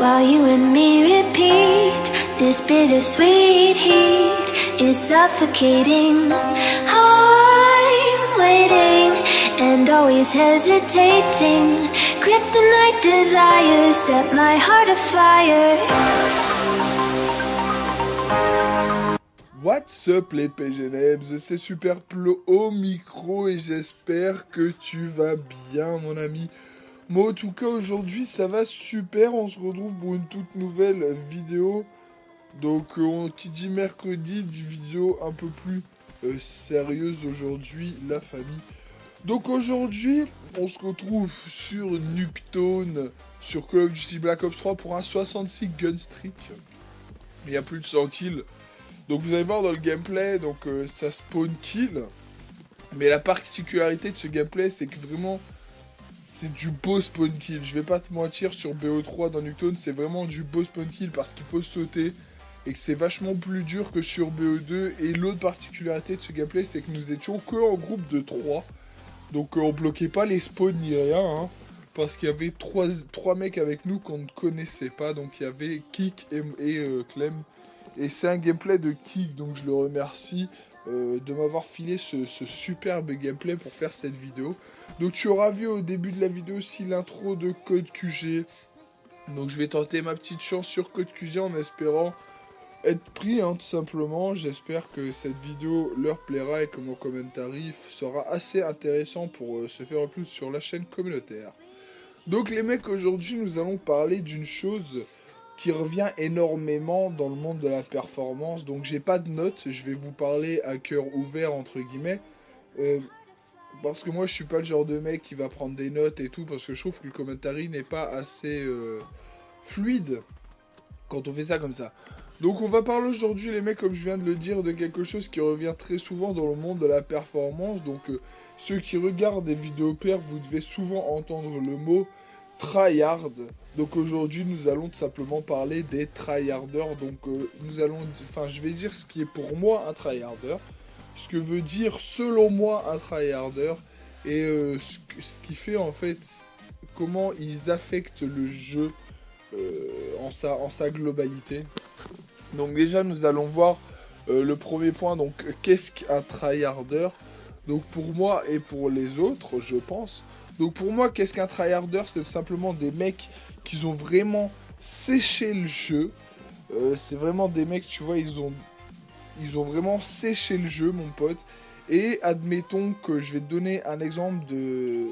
while you and me repeat. This bittersweet heat is suffocating. I'm waiting and always hesitating. Kryptonite desires set my heart afire. What's up les PGNebs, c'est Superplo au micro et j'espère que tu vas bien mon ami. Moi en tout cas aujourd'hui ça va super, on se retrouve pour une toute nouvelle vidéo. Donc qui dit mercredi, dit vidéo un peu plus sérieuse aujourd'hui la famille. Donc aujourd'hui on se retrouve sur Nuketown, sur Call of Duty Black Ops 3 pour un 66 gun streak. Il y a plus de 100 kills. Donc vous allez voir dans le gameplay, donc ça spawn kill. Mais la particularité de ce gameplay, c'est que vraiment, c'est du beau spawn kill. Je vais pas te mentir, sur BO3 dans Nuketown, c'est vraiment du beau spawn kill parce qu'il faut sauter. Et que c'est vachement plus dur que sur BO2. Et l'autre particularité de ce gameplay, c'est que nous étions que en groupe de 3. Donc on bloquait pas les spawns ni rien, hein, parce qu'il y avait 3 mecs avec nous qu'on ne connaissait pas. Donc il y avait Kik et Clem. Et c'est un gameplay de Kik, donc je le remercie de m'avoir filé ce superbe gameplay pour faire cette vidéo. Donc tu auras vu au début de la vidéo aussi l'intro de Code QG. Donc je vais tenter ma petite chance sur Code QG en espérant être pris, hein, tout simplement. J'espère que cette vidéo leur plaira et que mon commentaire sera assez intéressant pour se faire plus sur la chaîne communautaire. Donc les mecs, aujourd'hui nous allons parler d'une chose qui revient énormément dans le monde de la performance. Donc j'ai pas de notes, je vais vous parler à cœur ouvert entre guillemets. Parce que moi je suis pas le genre de mec qui va prendre des notes et tout, parce que je trouve que le commentaire n'est pas assez fluide quand on fait ça comme ça. Donc on va parler aujourd'hui les mecs, comme je viens de le dire, de quelque chose qui revient très souvent dans le monde de la performance. Donc ceux qui regardent des vidéos perf, vous devez souvent entendre le mot tryhard. Donc aujourd'hui nous allons tout simplement parler des tryharders. Donc je vais dire ce qui est pour moi un tryharder, ce que veut dire selon moi un tryharder, et ce qui fait en fait comment ils affectent le jeu en sa globalité. Donc déjà nous allons voir le premier point, donc qu'est-ce qu'un tryharder. Donc pour moi et pour les autres je pense. Donc pour moi, qu'est-ce qu'un tryharder? C'est tout simplement des mecs qui ont vraiment séché le jeu. C'est vraiment des mecs, tu vois, ils ont vraiment séché le jeu, mon pote. Et admettons que je vais te donner un exemple de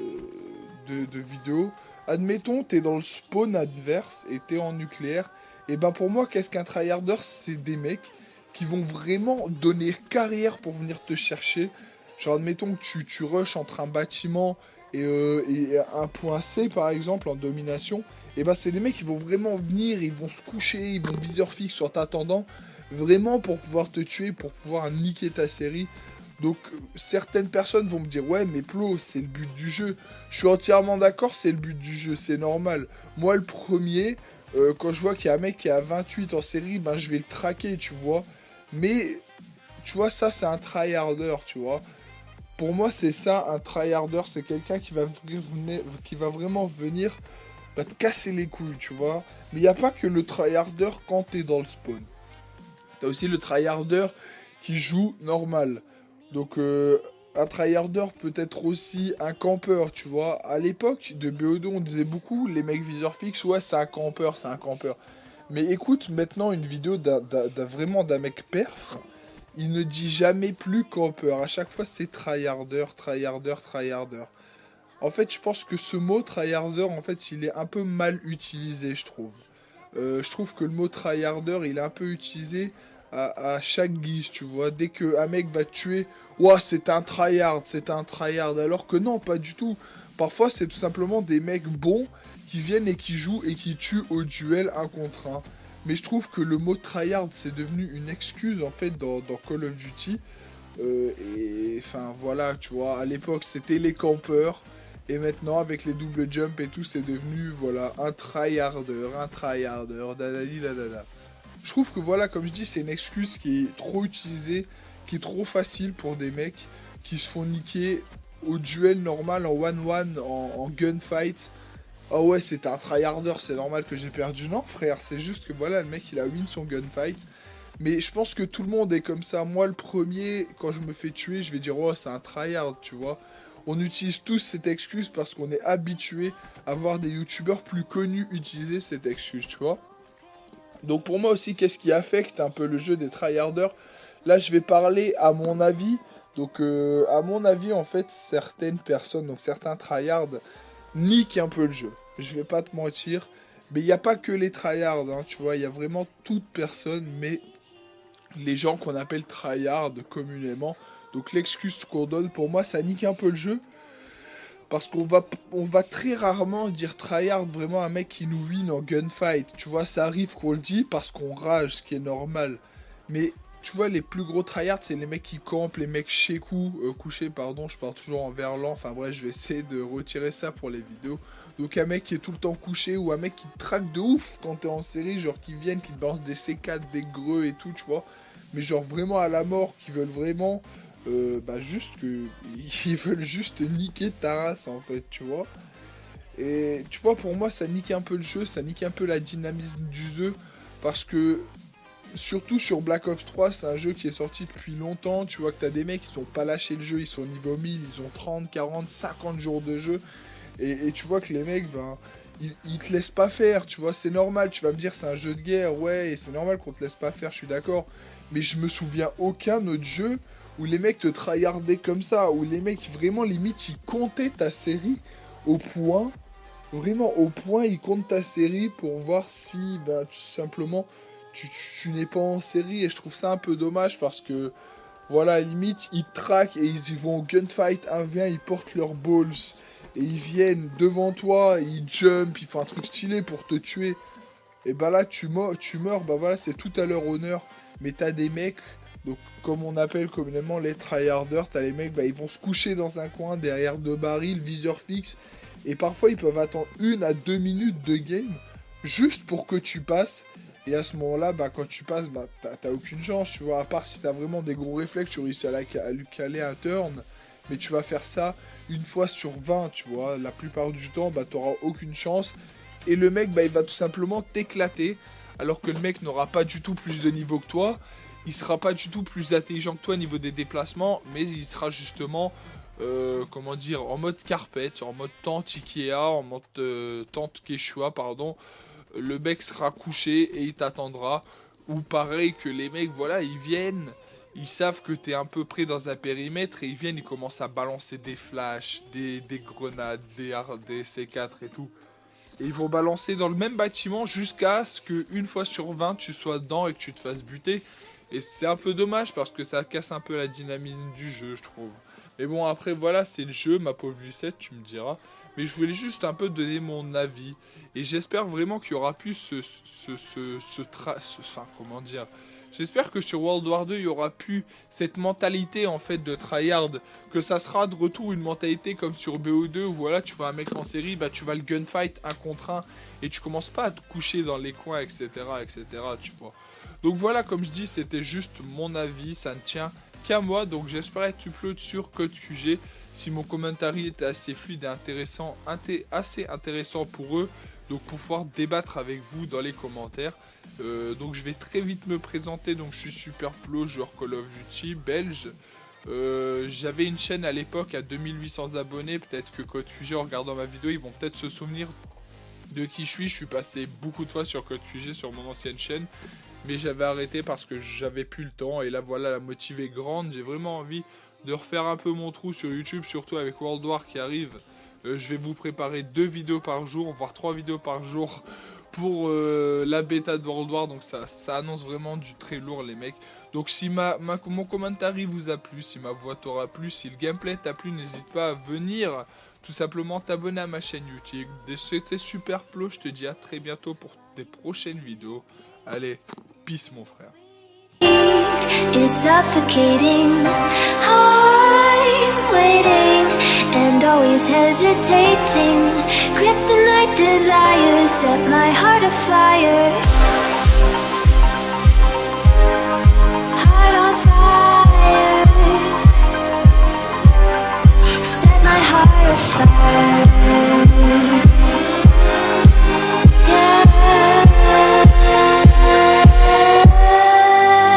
vidéo. Admettons, t'es dans le spawn adverse et t'es en nucléaire. Et ben pour moi, qu'est-ce qu'un tryharder? C'est des mecs qui vont vraiment donner carrière pour venir te chercher. Genre admettons que tu rushes entre un bâtiment et un point C par exemple en domination, et bah c'est des mecs qui vont vraiment venir, ils vont se coucher, ils vont viseur fixe sur t'attendant, vraiment pour pouvoir te tuer, pour pouvoir niquer ta série. Donc certaines personnes vont me dire ouais mais Plo c'est le but du jeu. Je suis entièrement d'accord, c'est le but du jeu, c'est normal. Moi le premier, quand je vois qu'il y a un mec qui est à 28 en série, ben je vais le traquer, tu vois. Mais tu vois, ça c'est un tryharder, tu vois. Pour moi, c'est ça, un tryharder, c'est quelqu'un qui va vraiment venir te casser les couilles, tu vois. Mais il n'y a pas que le tryharder quand t'es dans le spawn. T'as aussi le tryharder qui joue normal. Donc, un tryharder peut être aussi un campeur, tu vois. À l'époque de BO2, on disait beaucoup, les mecs viseur fixe, ouais, c'est un campeur, c'est un campeur. Mais écoute, maintenant, une vidéo d'un mec perf. Il ne dit jamais plus campeur. À chaque fois, c'est tryharder, tryharder, tryharder. En fait, je pense que ce mot tryharder, en fait, il est un peu mal utilisé, je trouve. Je trouve que le mot tryharder, il est un peu utilisé à chaque guise, tu vois. Dès qu'un mec va te tuer, ouah, c'est un tryhard, c'est un tryhard. Alors que non, pas du tout. Parfois, c'est tout simplement des mecs bons qui viennent et qui jouent et qui tuent au duel 1 contre 1. Mais je trouve que le mot tryhard c'est devenu une excuse en fait dans Call of Duty. Et enfin voilà, tu vois, à l'époque c'était les campeurs. Et maintenant avec les double jump et tout, c'est devenu voilà un tryharder, dadadi dadada. Je trouve que voilà, comme je dis, c'est une excuse qui est trop utilisée, qui est trop facile pour des mecs qui se font niquer au duel normal, en 1-1, en gunfight. oh ouais, c'est un tryharder, c'est normal que j'ai perdu. Non, frère, c'est juste que voilà, le mec, il a win son gunfight. Mais je pense que tout le monde est comme ça. Moi, le premier, quand je me fais tuer, je vais dire, oh, c'est un tryhard, tu vois. On utilise tous cette excuse parce qu'on est habitué à voir des youtubeurs plus connus utiliser cette excuse, tu vois. Donc pour moi aussi, qu'est-ce qui affecte un peu le jeu des tryharders? Là, je vais parler à mon avis. Donc à mon avis, en fait, certaines personnes, donc certains tryhards, niquent un peu le jeu. Je vais pas te mentir. Mais il n'y a pas que les tryhards, hein, tu vois. Il y a vraiment toute personne, mais les gens qu'on appelle tryhard communément. Donc l'excuse qu'on donne, pour moi, ça nique un peu le jeu. Parce qu'on va très rarement dire tryhard vraiment un mec qui nous win en gunfight. Tu vois, ça arrive qu'on le dit parce qu'on rage, ce qui est normal. Mais tu vois, les plus gros tryhards, c'est les mecs qui campent, les mecs couchés, pardon, je parle toujours en verlan. Enfin bref, je vais essayer de retirer ça pour les vidéos. Donc un mec qui est tout le temps couché ou un mec qui te traque de ouf quand t'es en série, genre qui viennent, qui te balancent des C4, des greux et tout, tu vois. Mais genre vraiment à la mort, qui veulent vraiment... juste que ils veulent juste niquer ta race en fait, tu vois. Et tu vois, pour moi, ça nique un peu le jeu, ça nique un peu la dynamisme du jeu, parce que surtout sur Black Ops 3, c'est un jeu qui est sorti depuis longtemps. Tu vois que t'as des mecs qui sont pas lâchés le jeu, ils sont au niveau 1000, ils ont 30, 40, 50 jours de jeu, et tu vois que les mecs, ils te laissent pas faire, tu vois, c'est normal. Tu vas me dire, c'est un jeu de guerre, ouais, et c'est normal qu'on te laisse pas faire, je suis d'accord, mais je me souviens aucun autre jeu où les mecs te tryhardaient comme ça, où les mecs vraiment limite ils comptaient ta série au point, vraiment au point ils comptent ta série pour voir si tout simplement tu n'es pas en série. Et je trouve ça un peu dommage parce que voilà, limite ils te traquent et ils y vont au gunfight 1v1, ils portent leurs balls et ils viennent devant toi, ils jump, ils font un truc stylé pour te tuer. Et là tu meurs, voilà, c'est tout à leur honneur. Mais t'as des mecs, donc comme on appelle communément les tryharders, t'as les mecs, ils vont se coucher dans un coin derrière 2 barils, viseur fixe, et parfois ils peuvent attendre 1 à 2 minutes de game juste pour que tu passes. Et à ce moment-là, quand tu passes, t'as aucune chance, tu vois, à part si t'as vraiment des gros réflexes, tu réussis à lui caler un turn, mais tu vas faire ça une fois sur 20, tu vois, la plupart du temps, t'auras aucune chance, et le mec, il va tout simplement t'éclater, alors que le mec n'aura pas du tout plus de niveau que toi. Il sera pas du tout plus intelligent que toi au niveau des déplacements, mais il sera justement, comment dire, en mode carpet, en mode tente Ikea, en mode tente Quechua, pardon. Le mec sera couché et il t'attendra. Ou pareil que les mecs, voilà, ils viennent, ils savent que t'es un peu près dans un périmètre et ils viennent, ils commencent à balancer des flashs, des grenades, des C4 et tout. Et ils vont balancer dans le même bâtiment jusqu'à ce qu'une fois sur 20, tu sois dedans et que tu te fasses buter. Et c'est un peu dommage parce que ça casse un peu la dynamisme du jeu, je trouve. Mais bon, après, voilà, c'est le jeu, ma pauvre Lucette, tu me diras. Mais je voulais juste un peu donner mon avis. Et j'espère vraiment qu'il y aura plus enfin, comment dire... J'espère que sur World War 2, il y aura plus cette mentalité, en fait, de tryhard. Que ça sera de retour une mentalité comme sur BO2, où voilà, tu vois un mec en série, tu vas le gunfight 1 contre 1. Et tu commences pas à te coucher dans les coins, etc., tu vois. Donc voilà, comme je dis, c'était juste mon avis, ça ne tient qu'à moi. Donc j'espère être upload sur CodeQG. Si mon commentaire était assez fluide et intéressant, assez intéressant pour eux, donc pour pouvoir débattre avec vous dans les commentaires. Donc je vais très vite me présenter. Donc je suis Superplo, joueur Call of Duty, belge. J'avais une chaîne à l'époque à 2800 abonnés. Peut-être que CodeQG, en regardant ma vidéo, ils vont peut-être se souvenir de qui je suis. Je suis passé beaucoup de fois sur CodeQG sur mon ancienne chaîne. Mais j'avais arrêté parce que j'avais plus le temps. Et là voilà, la motive est grande. J'ai vraiment envie de refaire un peu mon trou sur YouTube. Surtout avec World War qui arrive. Je vais vous préparer 2 vidéos par jour. Voire 3 vidéos par jour. Pour la bêta de World War. Donc ça annonce vraiment du très lourd les mecs. Donc si mon commentaire vous a plu. Si ma voix t'aura plu. Si le gameplay t'a plu. N'hésite pas à venir tout simplement t'abonner à ma chaîne YouTube. C'était Superplo. Je te dis à très bientôt pour des prochaines vidéos. Allez, peace mon frère. Is suffocating. I'm waiting and always hesitating. Kryptonite desires set my heart afire. Heart on fire. Set my heart afire.